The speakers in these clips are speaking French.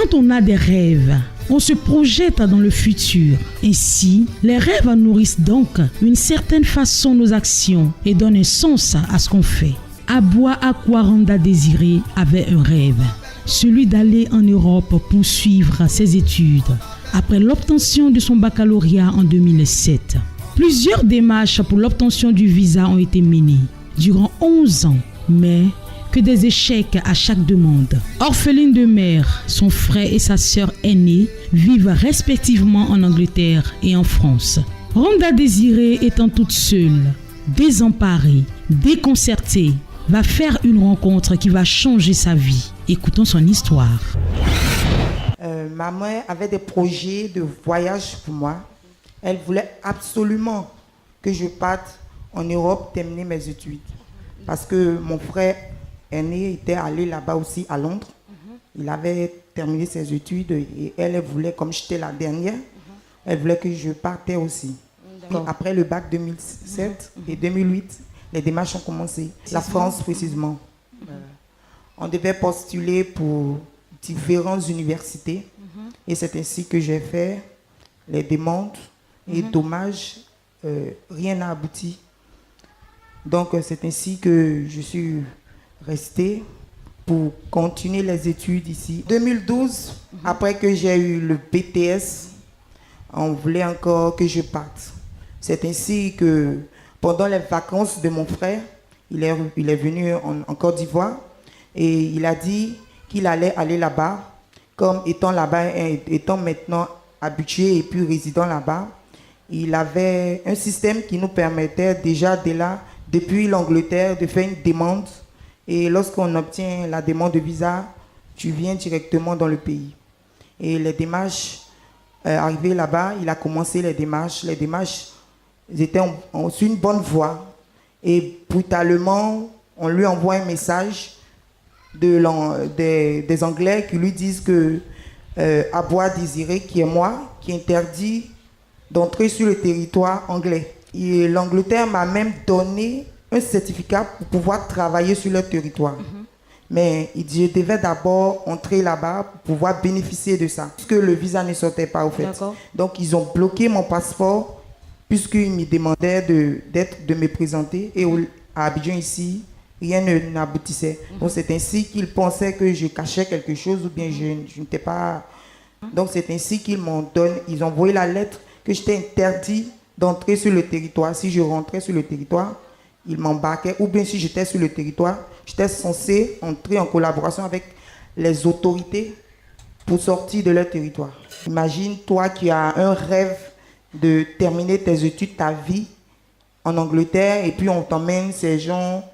Quand on a des rêves, on se projette dans le futur. Ainsi, les rêves nourrissent donc d'une certaine façon nos actions et donnent un sens à ce qu'on fait. Abwa Akwaranda Désiré avait un rêve, celui d'aller en Europe pour suivre ses études après l'obtention de son baccalauréat en 2007. Plusieurs démarches pour l'obtention du visa ont été menées durant 11 ans, mais que des échecs à chaque demande. Orpheline de mère, son frère et sa sœur aînée vivent respectivement en Angleterre et en France. Randa Désiré étant toute seule, désemparée, déconcertée, va faire une rencontre qui va changer sa vie. Écoutons son histoire. Ma mère avait des projets de voyage pour moi. Elle voulait absolument que je parte en Europe terminer mes études. Parce que mon frère aîné était allé là-bas aussi à Londres. Il avait terminé ses études et elle voulait, comme j'étais la dernière, elle voulait que je partais aussi. Puis après le bac 2007 et 2008, les démarches ont commencé. La France précisément. On devait postuler pour différentes universités et c'est ainsi que j'ai fait les demandes et dommage, rien n'a abouti. Donc c'est ainsi que je suis restée pour continuer les études ici. 2012, après que j'ai eu le BTS, on voulait encore que je parte. C'est ainsi que pendant les vacances de mon frère, il est venu en Côte d'Ivoire et il a dit qu'il allait aller là-bas, comme étant là-bas, étant maintenant habitué et puis résident là-bas. Il avait un système qui nous permettait déjà de là, depuis l'Angleterre, de faire une demande. Et lorsqu'on obtient la demande de visa, tu viens directement dans le pays. Et les démarches, arrivé là-bas, il a commencé les démarches. Les démarches étaient sur une bonne voie. Et brutalement, on lui envoie un message des Anglais qui lui disent que Abwa Désiré, qui est moi, qui interdit d'entrer sur le territoire anglais. Et l'Angleterre m'a même donné un certificat pour pouvoir travailler sur leur territoire. Mais je devais d'abord entrer là-bas pour pouvoir bénéficier de ça, puisque le visa ne sortait pas au fait. Donc ils ont bloqué mon passeport, puisqu'ils me demandaient de me présenter. Et à Abidjan ici, rien n'aboutissait. Donc c'est ainsi qu'ils pensaient que je cachais quelque chose ou bien je n'étais pas... Donc c'est ainsi qu'ils ils ont envoyé la lettre que j'étais interdit d'entrer sur le territoire. Si je rentrais sur le territoire, ils m'embarquaient. Ou bien si j'étais sur le territoire, j'étais censé entrer en collaboration avec les autorités pour sortir de leur territoire. Imagine toi qui as un rêve de terminer tes études, ta vie en Angleterre, et puis on t'emmène ces gens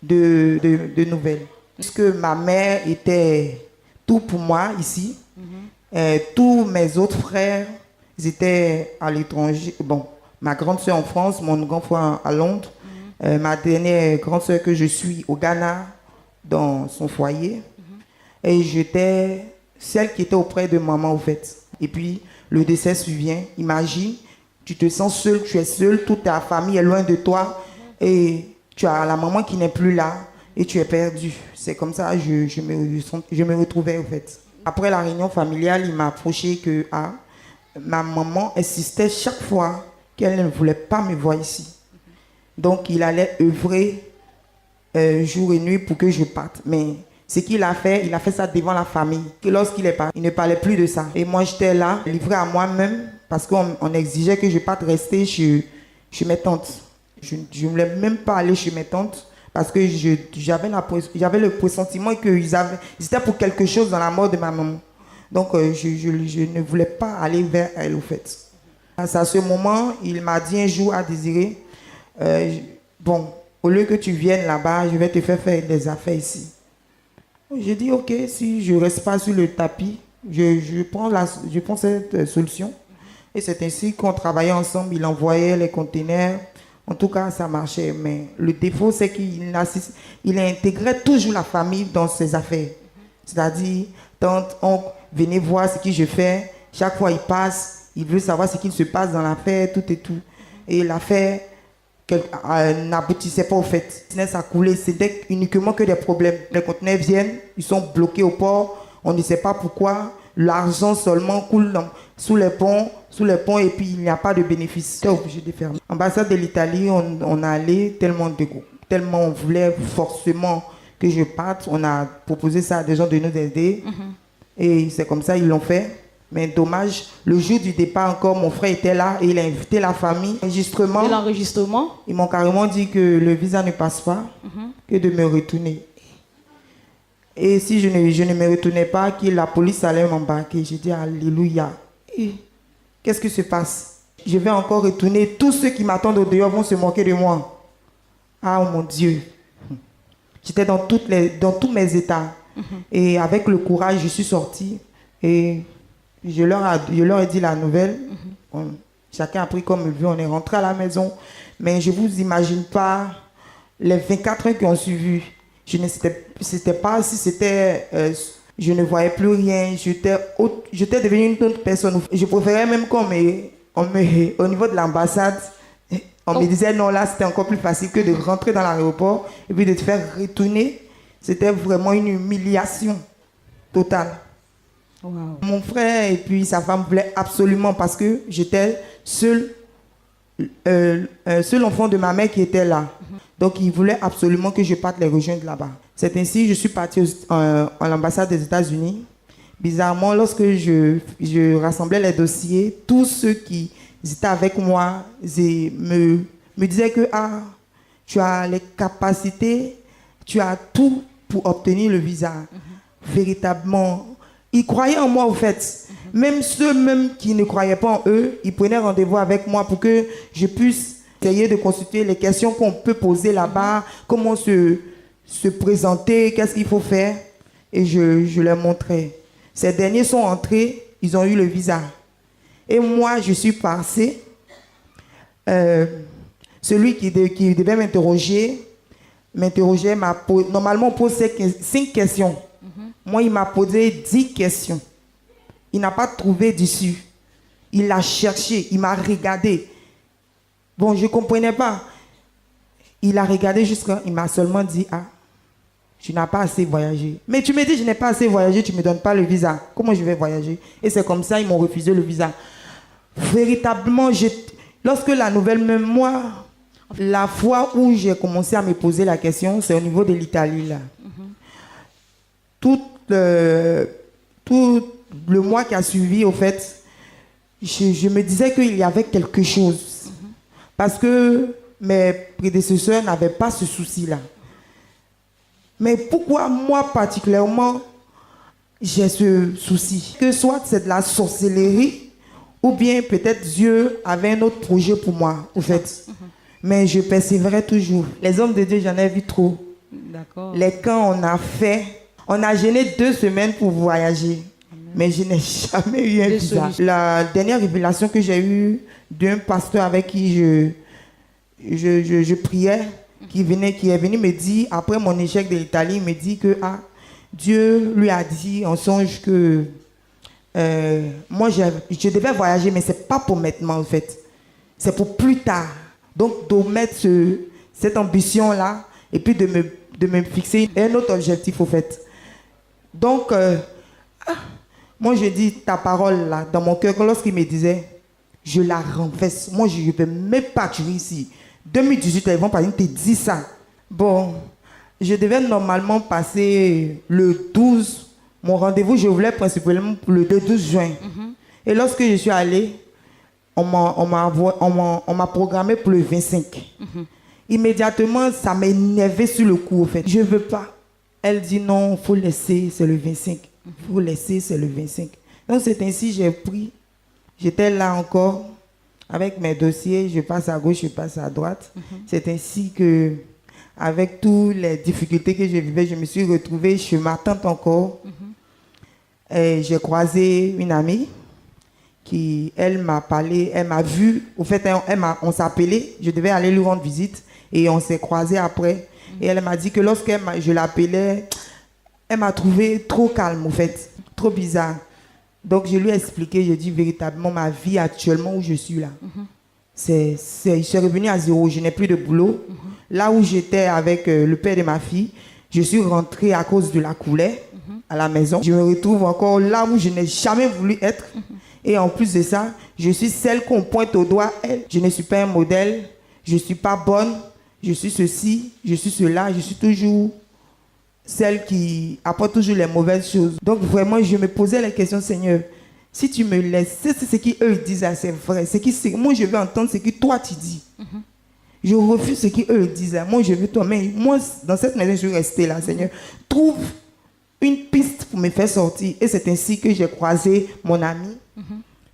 de nouvelles. Puisque ma mère était tout pour moi ici, tous mes autres frères, ils étaient à l'étranger. Bon, ma grande soeur en France, mon grand frère à Londres, ma dernière grande soeur que je suis au Ghana, dans son foyer. Et j'étais celle qui était auprès de maman, au fait. Et puis, le décès survient. Imagine, tu te sens seule, tu es seule, toute ta famille est loin de toi. Et tu as la maman qui n'est plus là et tu es perdue. C'est comme ça que je me retrouvais, au fait. Après la réunion familiale, il m'a approché que... ma maman insistait chaque fois qu'elle ne voulait pas me voir ici. Donc, il allait œuvrer jour et nuit pour que je parte. Mais ce qu'il a fait ça devant la famille. Et lorsqu'il est parti, il ne parlait plus de ça. Et moi, j'étais là, livrée à moi-même, parce qu'on exigeait que je parte rester chez mes tantes. Je ne voulais même pas aller chez mes tantes, parce que j'avais le pressentiment qu'ils étaient pour quelque chose dans la mort de ma maman. Donc, je ne voulais pas aller vers elle, au fait. À ce moment, il m'a dit un jour à Désiré, bon, au lieu que tu viennes là-bas, je vais te faire des affaires ici. J'ai dit, ok, si je ne reste pas sur le tapis, je prends cette solution. Et c'est ainsi qu'on travaillait ensemble. Il envoyait les conteneurs. En tout cas, ça marchait. Mais le défaut, c'est qu'il intégrait toujours la famille dans ses affaires. C'est-à-dire, tante, oncle, venez voir ce que je fais. Chaque fois, il passe. Il veut savoir ce qu'il se passe dans l'affaire, tout et tout. Et l'affaire n'aboutissait pas au fait. Le business a coulé. C'était uniquement que des problèmes. Les conteneurs viennent, ils sont bloqués au port. On ne sait pas pourquoi l'argent seulement coule sous les ponts, et puis il n'y a pas de bénéfice. J'étais obligé de fermer. Ambassade de l'Italie, on a allé tellement on voulait forcément que je parte. On a proposé ça à des gens de nous aider. Et c'est comme ça, ils l'ont fait. Mais dommage, le jour du départ encore, mon frère était là et il a invité la famille. L'enregistrement. Ils m'ont carrément dit que le visa ne passe pas, que de me retourner. Et si je ne me retournais pas, que la police allait m'embarquer. J'ai dit alléluia. Qu'est-ce qui se passe? Je vais encore retourner. Tous ceux qui m'attendent au dehors vont se moquer de moi. Ah oh mon Dieu. J'étais dans tous mes états. Et avec le courage, je suis sortie. Et je leur ai dit la nouvelle. Chacun a pris comme il veut. On est rentré à la maison. Mais je ne vous imagine pas les 24 heures qui ont suivi. Je ne sais pas si c'était... je ne voyais plus rien. J'étais devenue une autre personne. Je préférais même au niveau de l'ambassade, on me disait non, là c'était encore plus facile que de rentrer dans l'aéroport et puis de te faire retourner. C'était vraiment une humiliation totale. Wow. Mon frère et puis sa femme voulaient absolument, parce que j'étais seul enfant de ma mère qui était là. Donc ils voulaient absolument que je parte les rejoindre là-bas. C'est ainsi que je suis partie à l'ambassade des États-Unis. Bizarrement, lorsque je rassemblais les dossiers, tous ceux qui étaient avec moi me disaient que tu as les capacités, tu as tout pour obtenir le visa. Véritablement, ils croyaient en moi au fait. Même ceux qui ne croyaient pas en eux, ils prenaient rendez-vous avec moi pour que je puisse essayer de consulter les questions qu'on peut poser là-bas, comment se présenter, qu'est-ce qu'il faut faire. Et je leur montrais. Ces derniers sont entrés, ils ont eu le visa. Et moi, je suis passée. Celui qui devait m'interroger, normalement on pose 5 questions. Moi, il m'a posé 10 questions. Il n'a pas trouvé d'issue. Il a cherché, il m'a regardé. Bon, je ne comprenais pas. Il a regardé il m'a seulement dit, tu n'as pas assez voyagé. Mais tu me dis, je n'ai pas assez voyagé, tu ne me donnes pas le visa. Comment je vais voyager? Et c'est comme ça, ils m'ont refusé le visa. Véritablement, lorsque la nouvelle, même moi, la fois où j'ai commencé à me poser la question, c'est au niveau de l'Italie, là. Tout le mois qui a suivi, au fait, je me disais qu'il y avait quelque chose. Parce que mes prédécesseurs n'avaient pas ce souci-là. Mais pourquoi moi particulièrement, j'ai ce souci? Que soit c'est de la sorcellerie, ou bien peut-être Dieu avait un autre projet pour moi, au fait. Mais je persévérais toujours. Les hommes de Dieu, j'en ai vu trop. D'accord. Les camps, on a gêné 2 semaines pour voyager. Amen. Mais je n'ai jamais eu un visa. La dernière révélation que j'ai eue d'un pasteur avec qui je priais, qui est venu me dire, après mon échec de l'Italie, il me dit que Dieu lui a dit en songe que moi je devais voyager, mais ce n'est pas pour maintenant en fait. C'est pour plus tard. Donc de mettre cette ambition-là et puis de me fixer un autre objectif au fait. Donc, moi je dis ta parole là, dans mon cœur, lorsqu'il me disait, je la renverse. Moi je ne peux même pas tuer ici. 2018, ils vont pas te dire ça. Bon, je devais normalement passer le 12. Mon rendez-vous, je voulais principalement pour le 12 juin. Et lorsque je suis allée, on m'a programmé pour le 25. Immédiatement, ça m'a énervé sur le coup, en fait. Je ne veux pas. Elle dit non, il faut laisser, c'est le 25. Il faut laisser, c'est le 25. Donc c'est ainsi que j'ai pris. J'étais là encore. Avec mes dossiers, je passe à gauche, je passe à droite. C'est ainsi que, avec toutes les difficultés que je vivais, je me suis retrouvée chez ma tante encore. Et j'ai croisé une amie qui, elle m'a parlé, elle m'a vu. Au fait, on s'appelait, je devais aller lui rendre visite et on s'est croisés après. Et elle m'a dit que lorsque je l'appelais, elle m'a trouvé trop calme, au fait, trop bizarre. Donc, je lui ai expliqué, je dis véritablement ma vie actuellement où je suis là. Je suis revenu à zéro, je n'ai plus de boulot. Là où j'étais avec le père de ma fille, je suis rentrée à cause de la coulée. à la maison. Je me retrouve encore là où je n'ai jamais voulu être. Et en plus de ça, je suis celle qu'on pointe au doigt. Elle, je ne suis pas un modèle, je ne suis pas bonne, je suis ceci, je suis cela, je suis toujours celle qui apporte toujours les mauvaises choses. Donc vraiment, je me posais la question, Seigneur, si tu me laisses, c'est ce qu'eux disent, c'est vrai. Moi, je veux entendre ce que toi tu dis. Je refuse ce qu'eux disent. Moi, je veux toi. Mais moi, dans cette maison, je suis restée là, Seigneur. Trouve une piste pour me faire sortir. Et c'est ainsi que j'ai croisé mon amie.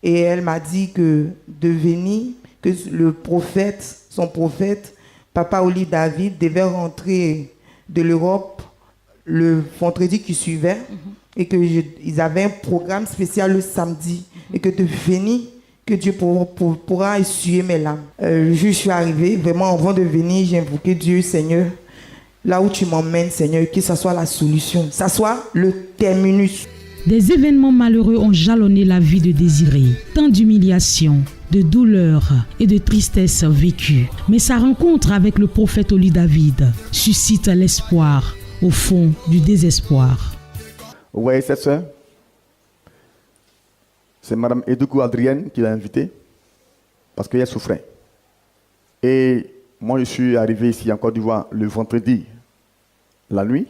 Et elle m'a dit que de venir, que le prophète, son prophète, Papa Oli David, devait rentrer de l'Europe le vendredi qui suivait. Et qu'ils avaient un programme spécial le samedi. Et que de venir, que Dieu pourra essuyer mes larmes. Je suis arrivée, vraiment avant de venir, j'ai invoqué Dieu, Seigneur, là où tu m'emmènes, Seigneur, que ça soit la solution, ça soit le terminus. Des événements malheureux ont jalonné la vie de Désiré, tant d'humiliations, de douleurs et de tristesse vécues. Mais sa rencontre avec le prophète Oli David suscite l'espoir au fond du désespoir. Vous voyez cette soeur? C'est Mme Edoukou Adrienne qui l'a invitée parce qu'elle souffrait. Et moi, je suis arrivé ici en Côte d'Ivoire le vendredi, la nuit.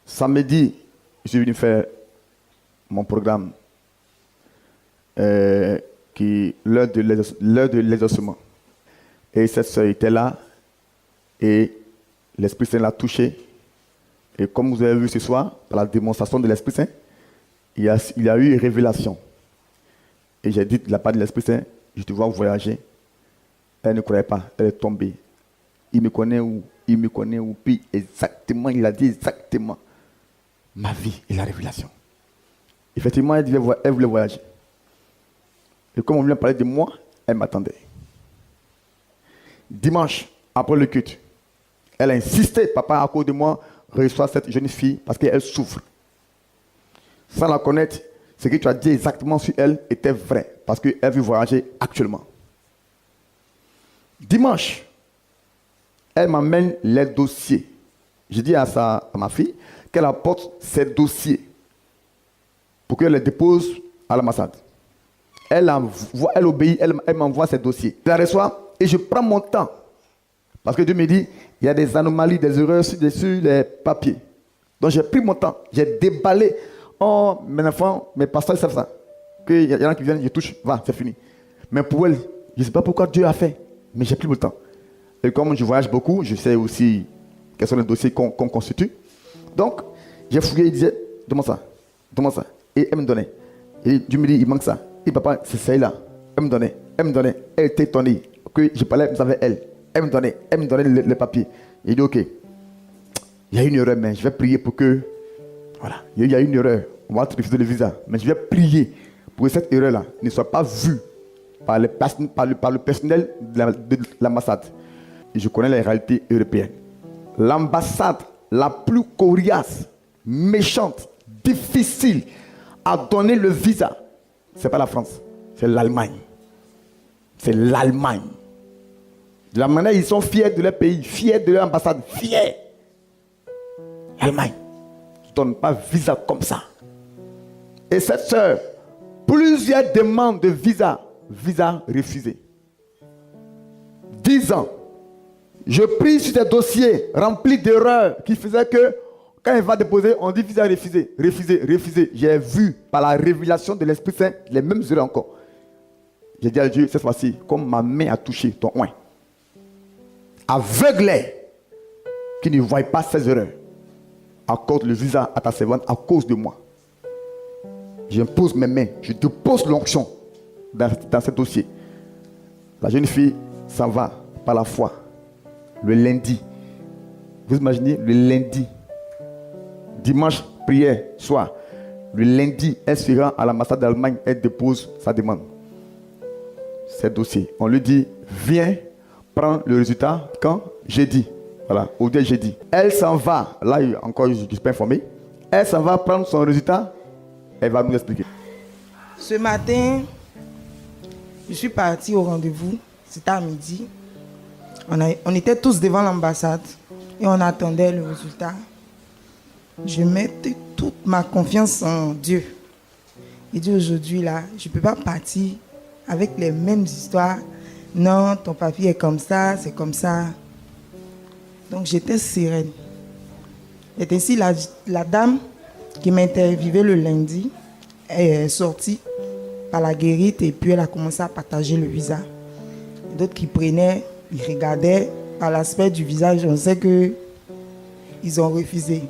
Samedi, je suis venu faire mon programme, l'heure de l'exaucement. Et cette soeur était là et l'Esprit Saint l'a touchée. Et comme vous avez vu ce soir, par la démonstration de l'Esprit Saint, il y a eu une révélation. Et j'ai dit de la part de l'Esprit Saint, je te vois voyager. Elle ne croyait pas, elle est tombée. Il me connaît où, puis exactement, il a dit exactement ma vie et la révélation. Effectivement, elle voulait voyager. Et comme on vient parler de moi, elle m'attendait. Dimanche, après le culte, elle a insisté, papa, à cause de moi, reçoit cette jeune fille parce qu'elle souffre. Sans la connaître, ce que tu as dit exactement sur elle était vrai parce qu'elle veut voyager actuellement. Dimanche, elle m'amène les dossiers. J'ai dit à ma fille qu'elle apporte ses dossiers pour qu'elle les dépose à l'ambassade. Elle obéit, elle m'envoie ses dossiers. Je la reçois et je prends mon temps. Parce que Dieu me dit, il y a des anomalies, des erreurs sur les papiers. Donc j'ai pris mon temps, j'ai déballé. Oh, mes enfants, mes pasteurs savent ça. Qu'il y en a qui viennent, je touche, va, c'est fini. Mais pour elle, je ne sais pas pourquoi Dieu a fait, mais j'ai pris mon temps. Et comme je voyage beaucoup, je sais aussi quels sont les dossiers qu'on constitue. Donc, j'ai fouillé, il disait, demande ça. Et elle me donnait. Et Dieu me dit, il manque ça. Et papa, c'est celle-là. Elle me donnait. Elle était étonnée que je parlais avec elle. Elle me donnait les papiers. Il dit, ok, il y a une erreur, mais je vais prier pour que, voilà, il y a une erreur. On va te refuser le visa. Mais je vais prier pour que cette erreur-là ne soit pas vue par le personnel de l'ambassade. Et je connais les réalités européennes. L'ambassade la plus coriace, méchante, difficile à donner le visa, ce n'est pas la France, c'est l'Allemagne. C'est l'Allemagne. De la manière, ils sont fiers de leur pays, fiers de leur ambassade, fiers. L'Allemagne ne donne pas visa comme ça. Et cette sœur, plusieurs demandes de visa refusées. 10 ans. Je prie sur des dossiers remplis d'erreurs qui faisaient que quand il va déposer, on dit visa refusé. J'ai vu par la révélation de l'Esprit Saint les mêmes erreurs encore. J'ai dit à Dieu, cette fois-ci, comme ma main a touché ton oint, aveugle qui ne voit pas ces erreurs, accorde le visa à ta servante à cause de moi. J'impose mes mains, je dépose l'onction dans ce dossier. La jeune fille s'en va par la foi. Le lundi, vous imaginez, le lundi, dimanche, prière, soir. Le lundi, elle se rend à l'ambassade d'Allemagne, elle dépose sa demande. Ces dossiers. On lui dit, viens prendre le résultat quand? Jeudi. Voilà, au dia jeudi. Elle s'en va, là encore, je ne suis pas informé. Elle s'en va prendre son résultat, elle va nous expliquer. Ce matin, je suis partie au rendez-vous, c'était à midi. On était tous devant l'ambassade et on attendait le résultat. Je mettais toute ma confiance en Dieu. Il dit aujourd'hui, là, je ne peux pas partir avec les mêmes histoires. Non, ton papier est comme ça, c'est comme ça. Donc j'étais sereine. Et ainsi, la dame qui m'a interviewée le lundi est sortie par la guérite et puis elle a commencé à partager le visa. D'autres qui prenaient, ils regardaient par l'aspect du visage, on sait qu'ils ont refusé.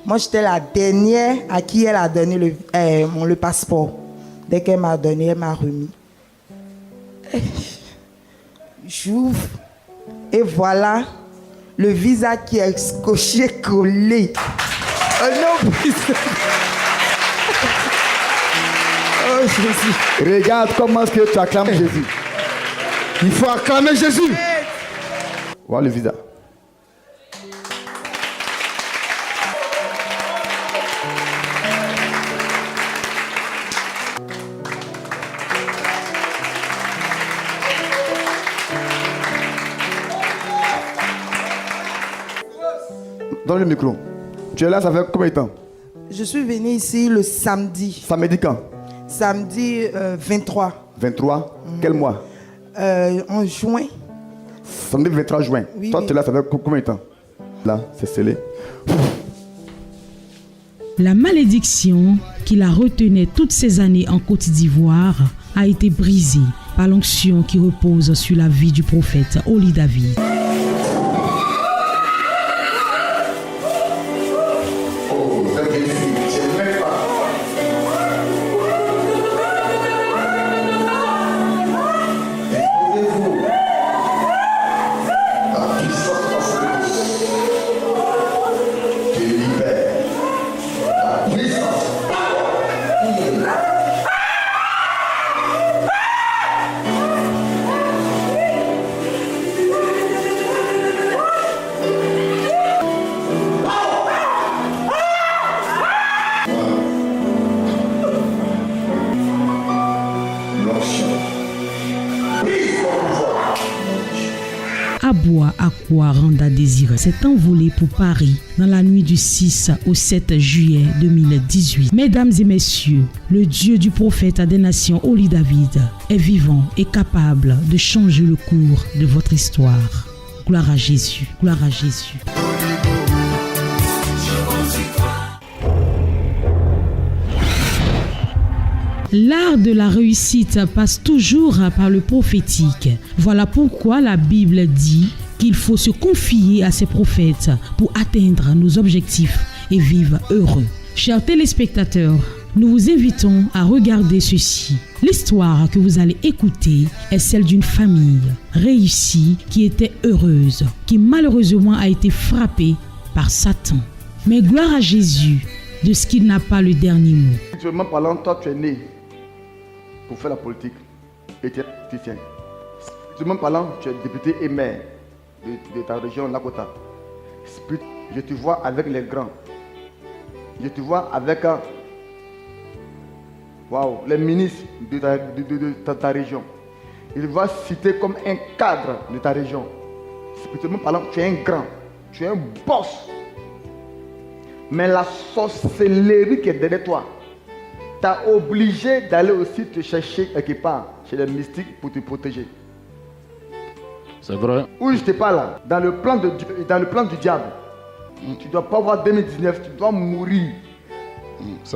Moi, j'étais la dernière à qui elle a donné le passeport. Dès qu'elle m'a donné, elle m'a remis. J'ouvre et voilà le visa qui est scotché, collé. Oh non, oh Jésus. Regarde comment est-ce que tu acclames Jésus. Il faut acclamer Jésus. Voilà le visa. Donne le micro. Tu es là, ça fait combien de temps? Je suis venue ici le samedi. Samedi quand? Samedi 23. 23? Quel mois? En juin. Samedi 23 juin. Oui, Toi, oui. tu es là, ça fait combien de temps? Là, c'est scellé. La malédiction qui la retenait toutes ces années en Côte d'Ivoire a été brisée par l'onction qui repose sur la vie du prophète Oli David. Aboua Akwa Randa Désiré s'est envolé pour Paris dans la nuit du 6 au 7 juillet 2018. Mesdames et messieurs, le Dieu du prophète des nations Oli David est vivant et capable de changer le cours de votre histoire. Gloire à Jésus, gloire à Jésus. L'art de la réussite passe toujours par le prophétique. Voilà pourquoi la Bible dit qu'il faut se confier à ses prophètes pour atteindre nos objectifs et vivre heureux. Chers téléspectateurs, nous vous invitons à regarder ceci. L'histoire que vous allez écouter est celle d'une famille réussie qui était heureuse, qui malheureusement a été frappée par Satan. Mais gloire à Jésus de ce qu'il n'a pas le dernier mot. Spirituellement parlant, toi tu es né pour faire la politique et tu es politicien. Spirituellement parlant, tu es député et maire de ta région, Lakota. Je te vois avec les grands. Je te vois avec les ministres de ta région. Il va citer comme un cadre de ta région. Spirituellement parlant, tu es un grand, tu es un boss. Mais la sorcellerie qui est derrière toi t'a obligé d'aller aussi te chercher quelque part chez les mystiques pour te protéger. C'est vrai. Où je te parle là, dans le plan du diable, tu ne dois pas voir 2019, tu dois mourir.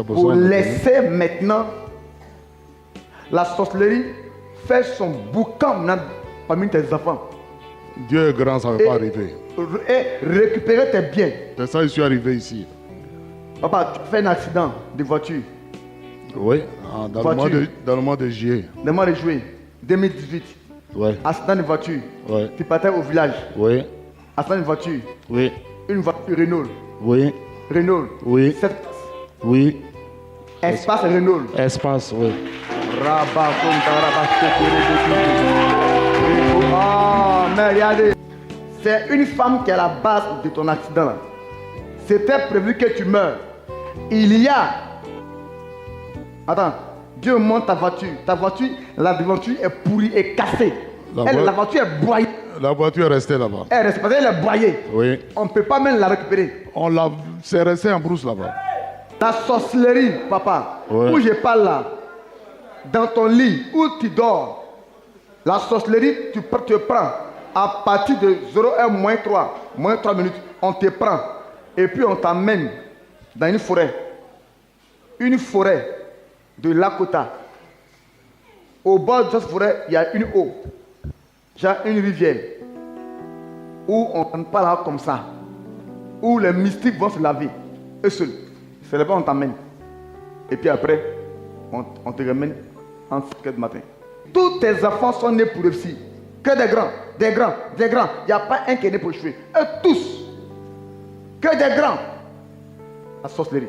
Pour laisser maintenant la sorcellerie faire son boucan parmi tes enfants. Dieu est grand, ça ne va pas arriver. Et récupérer tes biens. C'est ça que je suis arrivé ici. Papa, tu fais un accident de voiture. Oui, dans le mois de juillet. Dans le mois de juillet 2018. Oui. Accident de voiture. Oui. Tu partais au village. Oui. Accident de voiture. Oui. Une voiture Renault. Oui. Renault. Oui. Oui. Espace Renault. Espace, oui. Oh, mais regardez. C'est une femme qui est à la base de ton accident là. C'était prévu que tu meurs. Il y a... Attends. Dieu monte ta voiture. Ta voiture, la devanture est pourrie et cassée. La voiture est broyée. La voiture est restée là-bas. Elle est restée parce qu'elle est broyée. Oui. On ne peut pas même la récupérer. C'est resté en brousse là-bas. La sorcellerie, papa, Ouais. où je parle là, dans ton lit, où tu dors, la sorcellerie, tu te prends à partir de 0,1 moins 3 minutes, on te prend et puis on t'amène dans une forêt de Lakota. Au bord de cette forêt, il y a une eau, genre une rivière, où on parle là comme ça, où les mystiques vont se laver, eux seuls. C'est là-bas on t'amène. Et puis après, on te ramène en 5 heures du matin. Tous tes enfants sont nés pour réussir. Que des grands. Il n'y a pas un qui est né pour échouer. Eux tous. Que des grands. La sorcellerie.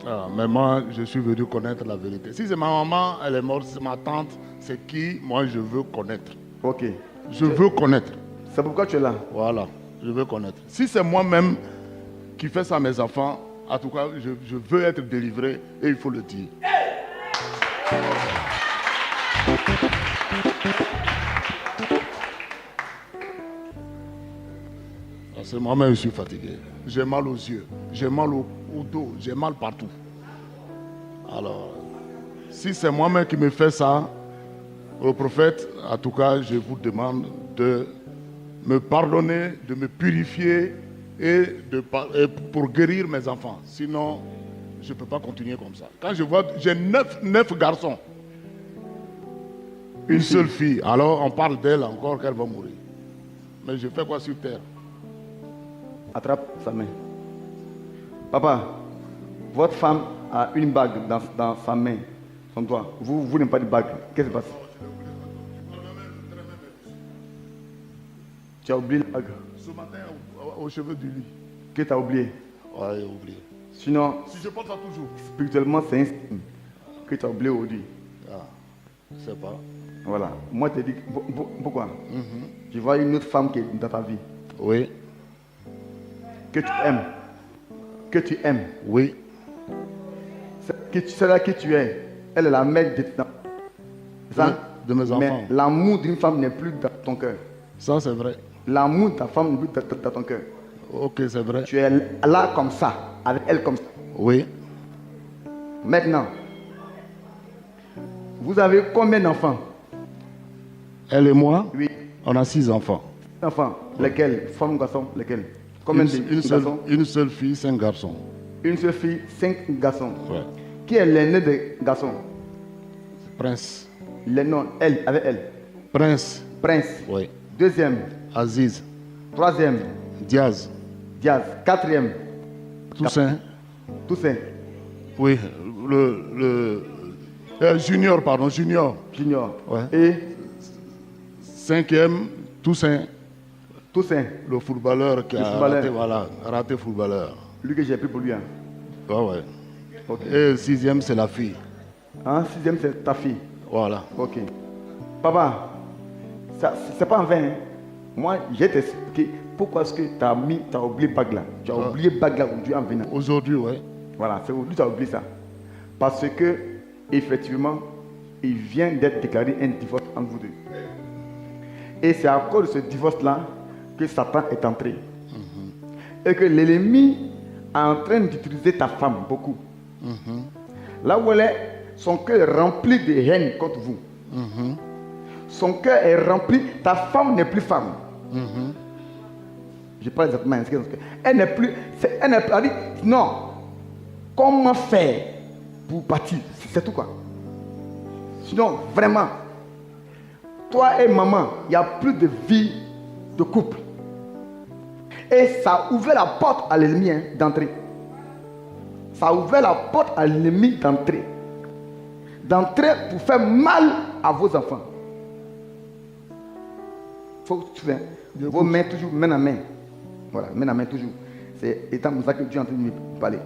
Ah, mais moi, je suis venu connaître la vérité. Si c'est ma maman, elle est morte, c'est ma tante, c'est qui? Moi, je veux connaître. Ok. Je veux connaître. C'est pourquoi tu es là. Voilà, je veux connaître. Si c'est moi-même qui fais ça à mes enfants, en tout cas, je veux être délivré et il faut le dire. Parce que moi-même, je suis fatigué. J'ai mal aux yeux, j'ai mal au dos, j'ai mal partout. Alors, si c'est moi-même qui me fais ça, au prophète, en tout cas, je vous demande de me pardonner, de me purifier et pour guérir mes enfants. Sinon, je ne peux pas continuer comme ça. Quand je vois, j'ai 9 garçons, une seule fille. Alors, on parle d'elle encore qu'elle va mourir. Mais je fais quoi sur terre? Attrape sa main. Papa, votre femme a une bague dans sa main, son doigt. Vous n'avez pas de bague. Qu'est-ce qui se passe? Tu as oublié la bague. Ce matin, aux cheveux du lit. Que tu as oublié? Ouais, j'ai oublié. Sinon, Si je porte ça toujours. spirituellement, c'est un signe que tu as oublié aujourd'hui. Ah, je sais pas. Voilà. Moi, je te dis, pourquoi? Tu vois une autre femme qui est dans ta vie, Oui, que tu aimes. Que tu aimes. oui, Celle-là que tu es, elle est la mère de tes enfants. Ça? de mes enfants. Mais l'amour d'une femme n'est plus dans ton cœur. Ça, c'est vrai. L'amour de ta femme n'est plus dans ton cœur. Ok, c'est vrai. Tu es là comme ça, avec elle comme ça. Oui. Maintenant, vous avez combien d'enfants? Elle et moi, Oui. on a 6 enfants. Enfants, lesquels? Femmes, garçons, lesquels? Combien de garçons? Une seule fille, 5 garçons. Une seule fille, 5 garçons. Ouais. Qui est l'aîné des garçons? Prince. Les noms, elle, avec elle. Prince. Prince. Oui. Deuxième. Aziz. Troisième. Diaz. Diaz. Quatrième. Toussaint. Toussaint. Oui. Junior, pardon, Junior. Junior. Ouais. Et 5e, Toussaint. Toussaint. Le footballeur qui Le a footballeur. raté, voilà, raté footballeur. Lui que j'ai pris pour lui. Hein. Ouais, ouais. Ok. Et 6e, c'est la fille. Hein, sixième, c'est ta fille. Voilà. Ok. Papa, ça, c'est pas en vain. Hein. Moi, je vais t'expliquer pourquoi est-ce que tu as oublié bague là. Tu as oublié bague là aujourd'hui en venant. Aujourd'hui, ouais. Voilà, c'est aujourd'hui que tu as oublié ça. Parce que, effectivement, il vient d'être déclaré un divorce entre vous deux. Et c'est à cause de ce divorce-là que Satan est entré. Et que l'ennemi est en train d'utiliser ta femme beaucoup. Là où elle est, son cœur est rempli de haine contre vous. Son cœur est rempli, ta femme n'est plus femme. Je parle exactement. Elle n'est plus. Elle n'est plus. Elle dit, non. Comment faire pour partir? C'est tout quoi. Sinon, vraiment, toi et maman, il n'y a plus de vie de couple. Et ça a ouvert la porte à l'ennemi d'entrer. Ça a ouvert la porte à l'ennemi d'entrer. D'entrer pour faire mal à vos enfants. Il faut que tu fasses vos mains toujours, main à main. Voilà, main à main toujours. C'est étant comme ça que Dieu est en train de me parler.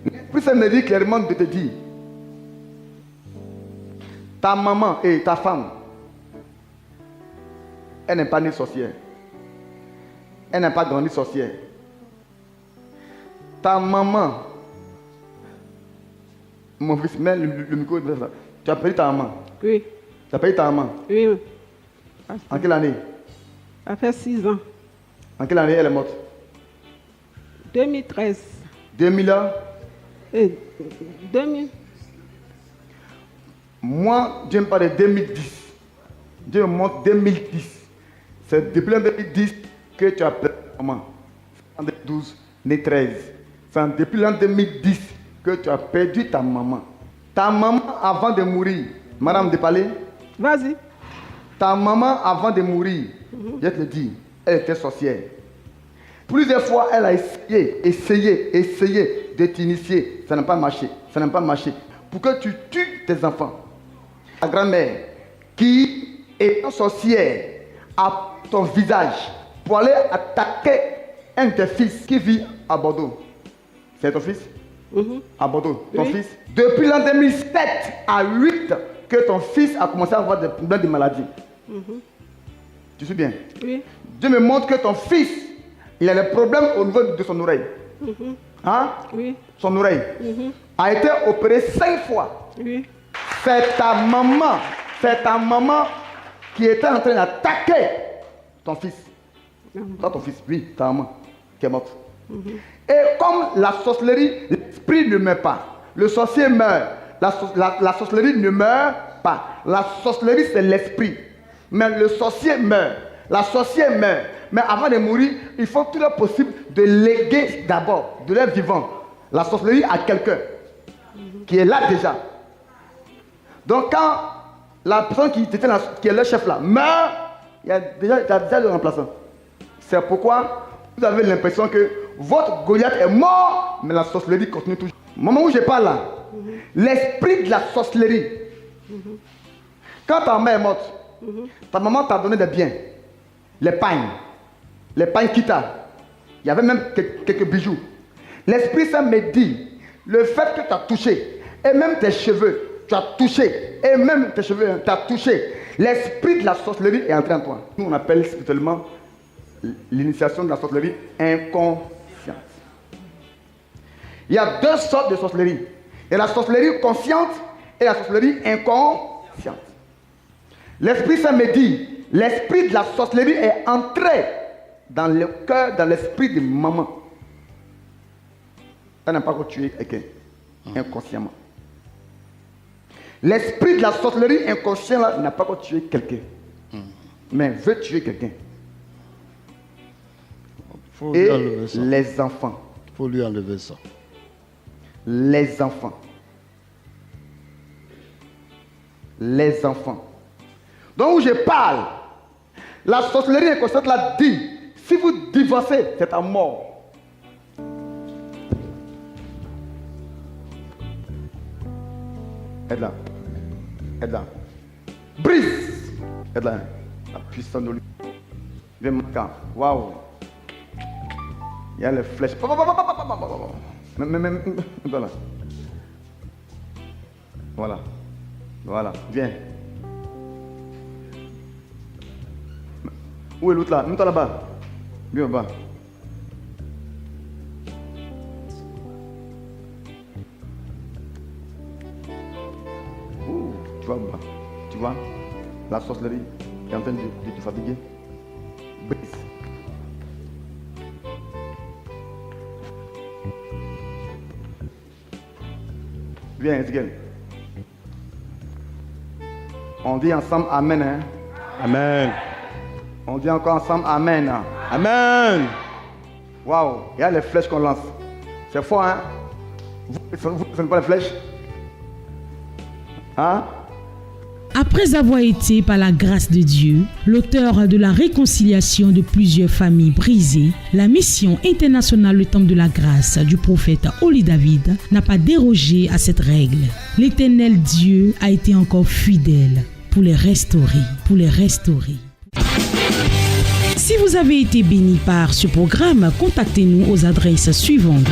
L'Esprit Saint me dit clairement de te dire, ta maman et ta femme, elle n'est pas née sorcière. Elle n'a pas grandi sorcière. Ta maman, mon fils, mets le micro de ça. Tu as perdu ta maman. Oui. Tu as perdu ta maman. Oui. En quelle année? Ça fait 6 ans. En quelle année elle est morte? 2013. 2000 ans. 2000. Moi, Dieu me parle de 2010. Dieu me montre 2010. C'est depuis 2010 que tu as perdu ta maman. En 2012, né 13. C'est depuis l'an 2010 que tu as perdu ta maman. Ta maman avant de mourir, Madame de parler. Vas-y. Ta maman avant de mourir, je te le dis, elle était sorcière. Plusieurs fois, elle a essayé de t'initier. Ça n'a pas marché. Ça n'a pas marché. Pour que tu tues tes enfants. Ta grand-mère, qui est sorcière, a ton visage pour aller attaquer un de tes fils qui vit à Bordeaux. C'est ton fils? À Bordeaux. Ton fils? Depuis l'an 2007 à 8 que ton fils a commencé à avoir des problèmes de maladie. Tu sais bien? Oui. Dieu me montre que ton fils, il a des problèmes au niveau de son oreille. Hein? Oui. Son oreille a été opérée 5 fois. Oui. C'est ta maman qui était en train d'attaquer ton fils. Pas ton fils, oui, ta maman qui est morte. Et comme la sorcellerie, l'esprit ne meurt pas. Le sorcier meurt. La sorcellerie ne meurt pas. La sorcellerie, c'est l'esprit. Mais le sorcier meurt. La sorcière meurt. Mais avant de mourir, il faut tout le possible de léguer d'abord, de l'être vivant, la sorcellerie à quelqu'un qui est là déjà. Donc quand la personne qui est le chef là meurt, il y a déjà le remplaçant. C'est pourquoi vous avez l'impression que votre Goliath est mort, mais la sorcellerie continue toujours. Au moment où je parle là, l'esprit de la sorcellerie, quand ta mère est morte, ta maman t'a donné des biens, les pagnes kita, il y avait même quelques bijoux. L'Esprit Saint me dit, le fait que tu as touché, et même tes cheveux, tu as touché, et même tes cheveux, tu as touché, l'esprit de la sorcellerie est entré en toi. Nous on appelle spirituellement l'initiation de la sorcellerie inconsciente. Il y a 2 sortes de sorcellerie. Il y a la sorcellerie consciente et la sorcellerie inconsciente. L'Esprit Saint me dit, l'esprit de la sorcellerie est entré dans le cœur, dans l'esprit de maman. Elle n'a pas encore tué quelqu'un, inconsciemment. L'esprit de la sorcellerie inconsciente là, n'a pas encore tué quelqu'un, mais veut tuer quelqu'un. Et les enfants. Il faut lui enlever ça. Les enfants. Les enfants. Donc où je parle, la sorcellerie inconsciente l'a dit, si vous divorcez, c'est à mort. Aide-la. Aide-la. Brise. Aide-la. La puissance de lui. Viens mon camp. Waouh. Il y a les flèches. Voilà. Voilà. Voilà. Viens. Où est l'autre là? Mets-toi là-bas. Viens là-bas. Tu vois, tu vois, la sorcellerie est en train de te fatiguer. Brise. Viens, Ezekiel. On dit ensemble Amen. Hein? Amen. On dit encore ensemble Amen. Hein? Amen. Waouh, il y a les flèches qu'on lance. C'est fort, hein? Vous ne faites pas les flèches? Hein? Après avoir été, par la grâce de Dieu, l'auteur de la réconciliation de plusieurs familles brisées, la mission internationale Le Temple de la Grâce du prophète Oli David n'a pas dérogé à cette règle. L'Éternel Dieu a été encore fidèle pour les restaurer, Si vous avez été béni par ce programme, contactez-nous aux adresses suivantes.